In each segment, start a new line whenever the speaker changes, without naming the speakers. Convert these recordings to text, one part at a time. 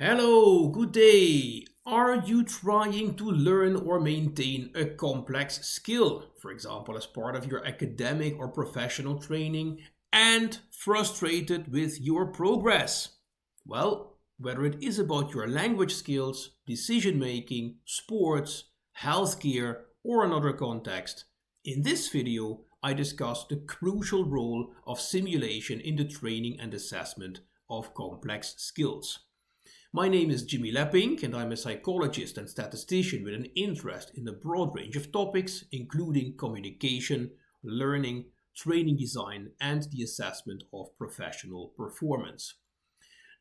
Hello, good day. Are you trying to learn or maintain a complex skill, for example, as part of your academic or professional training, and frustrated with your progress? Well, whether it is about your language skills, decision making, sports, healthcare, or another context, in this video I discuss the crucial role of simulation in the training and assessment of complex skills. My name is Jimmy Lapping, and I'm a psychologist and statistician with an interest in a broad range of topics, including communication, learning, training design, and the assessment of professional performance.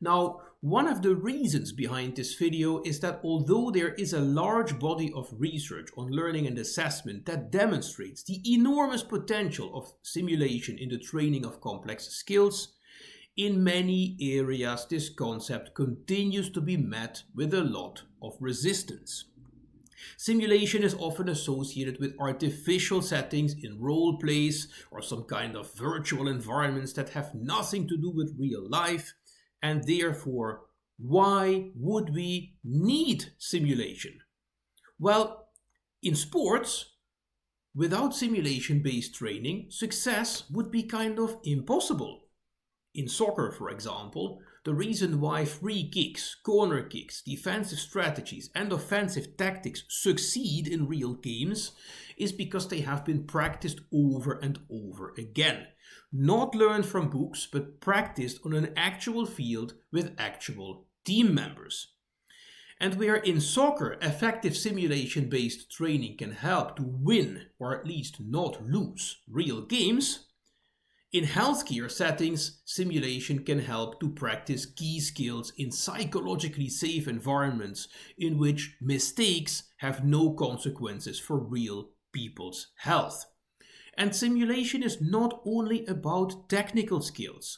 Now, one of the reasons behind this video is that although there is a large body of research on learning and assessment that demonstrates the enormous potential of simulation in the training of complex skills, in many areas, this concept continues to be met with a lot of resistance. Simulation is often associated with artificial settings in role plays or some kind of virtual environments that have nothing to do with real life, and therefore, why would we need simulation? Well, in sports, without simulation based training, success would be kind of impossible. In soccer, for example, the reason why free kicks, corner kicks, defensive strategies, and offensive tactics succeed in real games is because they have been practiced over and over again. Not learned from books, but practiced on an actual field with actual team members. And where in soccer effective simulation based training can help to win or at least not lose real games, in healthcare settings, simulation can help to practice key skills in psychologically safe environments in which mistakes have no consequences for real people's health. And simulation is not only about technical skills.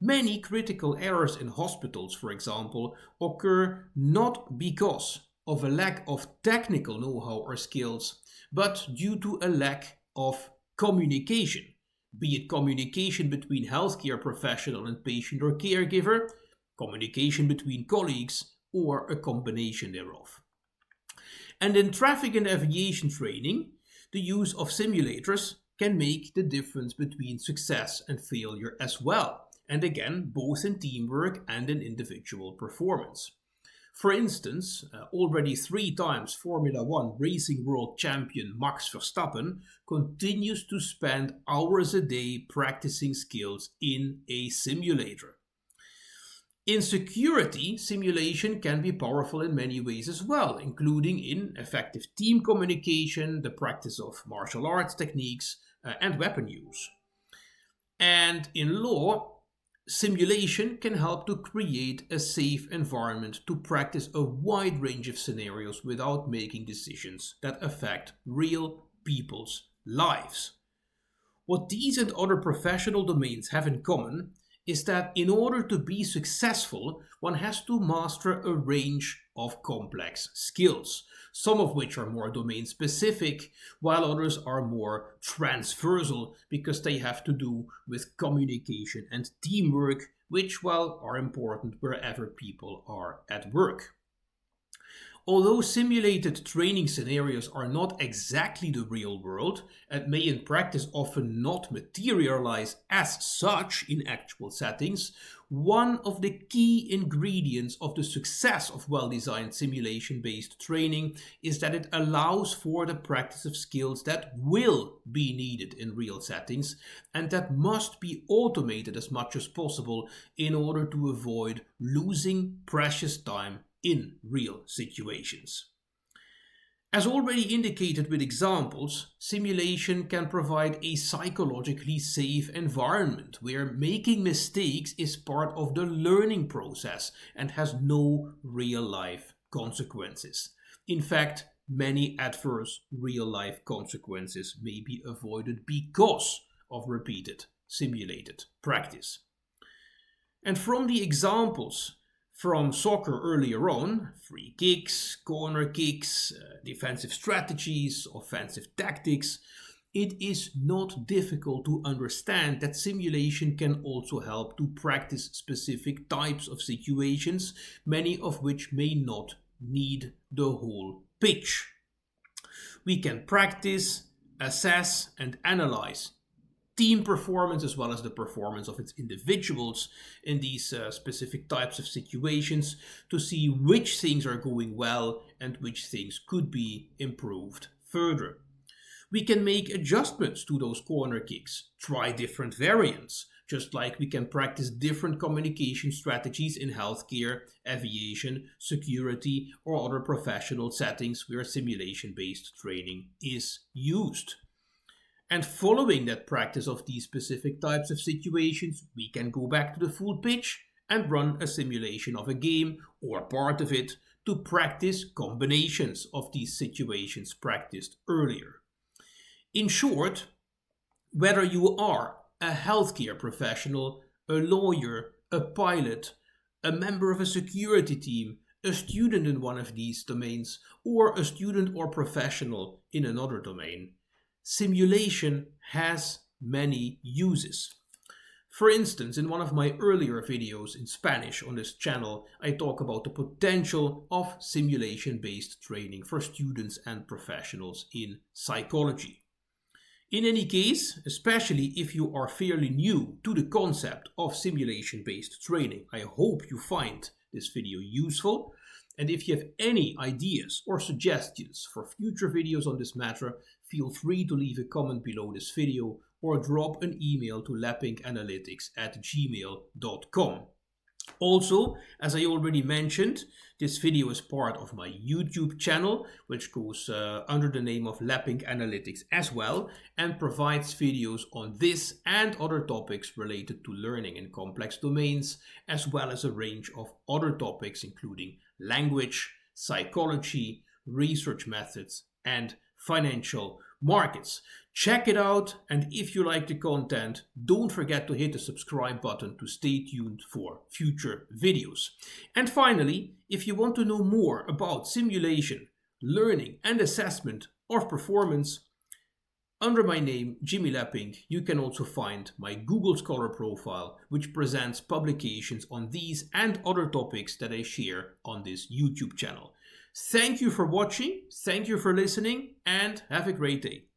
Many critical errors in hospitals, for example, occur not because of a lack of technical know-how or skills, but due to a lack of communication. Be it communication between healthcare professional and patient or caregiver, communication between colleagues, or a combination thereof. And in traffic and aviation training, the use of simulators can make the difference between success and failure as well, and again, both in teamwork and in individual performance. For instance, already 3 times Formula One racing world champion Max Verstappen continues to spend hours a day practicing skills in a simulator. In security, simulation can be powerful in many ways as well, including in effective team communication, the practice of martial arts techniques, and weapon use. And in law, simulation can help to create a safe environment to practice a wide range of scenarios without making decisions that affect real people's lives. What these and other professional domains have in common is that in order to be successful, one has to master a range of complex skills, some of which are more domain specific, while others are more transversal because they have to do with communication and teamwork, which, well, are important wherever people are at work. Although simulated training scenarios are not exactly the real world and may in practice often not materialize as such in actual settings, one of the key ingredients of the success of well-designed simulation-based training is that it allows for the practice of skills that will be needed in real settings and that must be automated as much as possible in order to avoid losing precious time in real situations. As already indicated with examples, simulation can provide a psychologically safe environment where making mistakes is part of the learning process and has no real-life consequences. In fact, many adverse real-life consequences may be avoided because of repeated simulated practice. And from the examples from soccer earlier on, free kicks, corner kicks, defensive strategies, offensive tactics, it is not difficult to understand that simulation can also help to practice specific types of situations, many of which may not need the whole pitch. We can practice, assess, and analyze team performance as well as the performance of its individuals in these specific types of situations to see which things are going well and which things could be improved further. We can make adjustments to those corner kicks, try different variants, just like we can practice different communication strategies in healthcare, aviation, security, or other professional settings where simulation based training is used. And following that practice of these specific types of situations, we can go back to the full pitch and run a simulation of a game or part of it to practice combinations of these situations practiced earlier. In short, whether you are a healthcare professional, a lawyer, a pilot, a member of a security team, a student in one of these domains, or a student or professional in another domain, simulation has many uses. For instance, in one of my earlier videos in Spanish on this channel, I talk about the potential of simulation-based training for students and professionals in psychology. In any case, especially if you are fairly new to the concept of simulation-based training, I hope you find this video useful. And if you have any ideas or suggestions for future videos on this matter, feel free to leave a comment below this video or drop an email to lappinganalytics@gmail.com. Also, as I already mentioned, this video is part of my YouTube channel, which goes under the name of Lapping Analytics as well, and provides videos on this and other topics related to learning in complex domains, as well as a range of other topics including language, psychology, research methods, and financial markets. Check it out, and if you like the content, don't forget to hit the subscribe button to stay tuned for future videos. And finally, if you want to know more about simulation, learning, and assessment of performance, under my name, Jimmy Lapping, you can also find my Google Scholar profile, which presents publications on these and other topics that I share on this YouTube channel. Thank you for watching, thank you for listening, and have a great day.